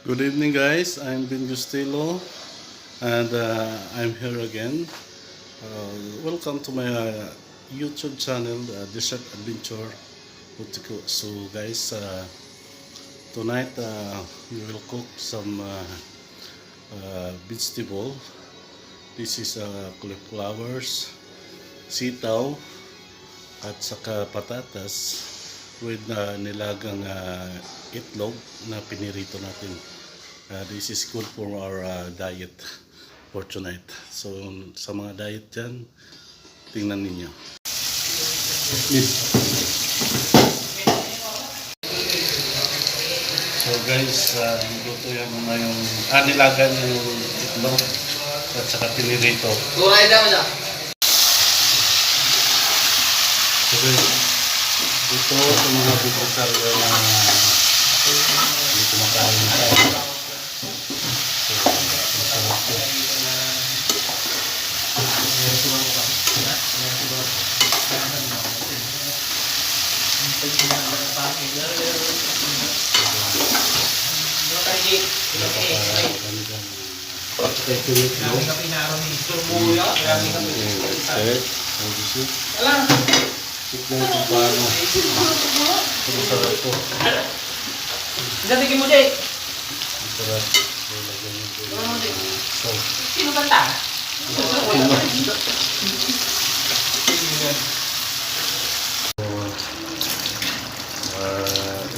Good evening, guys. I'm Ben Gustilo, and I'm here again. Welcome to my YouTube channel, Desert Adventure Putiko. So, guys, tonight we will cook some vegetable. This is cauliflowers, sitaw, at saka patatas with nilagang itlog na pinirito natin. This is good for our diet for tonight. So sa mga diet dyan, tingnan ninyo. Please. So guys, luto yan muna yung nilagan yung itlog at saka pinirito. Gulay daw siya. So guys, ito sa mga vegetarian na hindi kumakain na tayo. So, masarap po. Tignan kung paano. Masarap po. Tignan mo, Jay. Masarap. Sino kanta?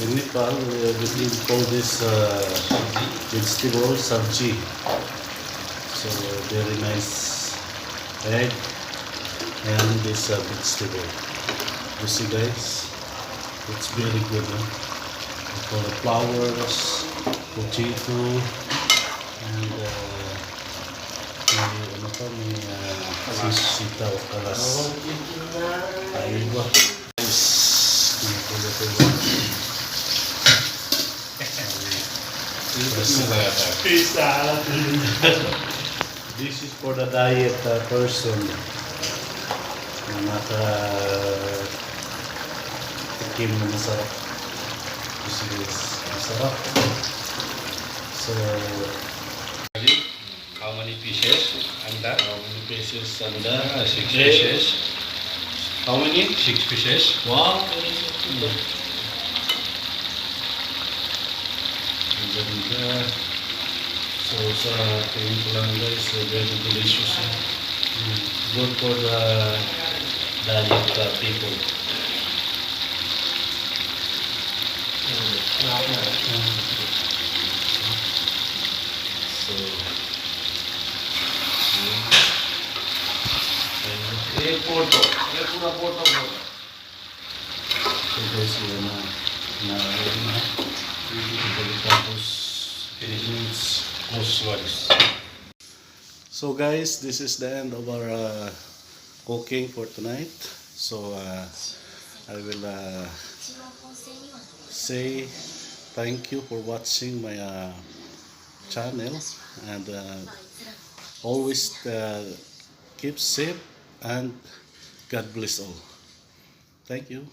In Nepal, we call this vegetable sabji. So very nice egg and this vegetable. You see, guys, it's very good. For the flowers, potato, and may sitaw kalas. Aywa. This is for the diet person na nakatikim na masarap. This is masarap. So, how many pieces? Anda? how many pieces anda? 6 pieces. How many? 6 pieces. Wow! Ang ganda. So, sa tingin ko lang guys, very delicious. Good for the diet people. So, Photo. Pura photo. so guys, yun na tapos Philippines close. So guys, this is the end of our cooking for tonight. So I will say thank you for watching my channel, and always keep safe and God bless all. Thank you.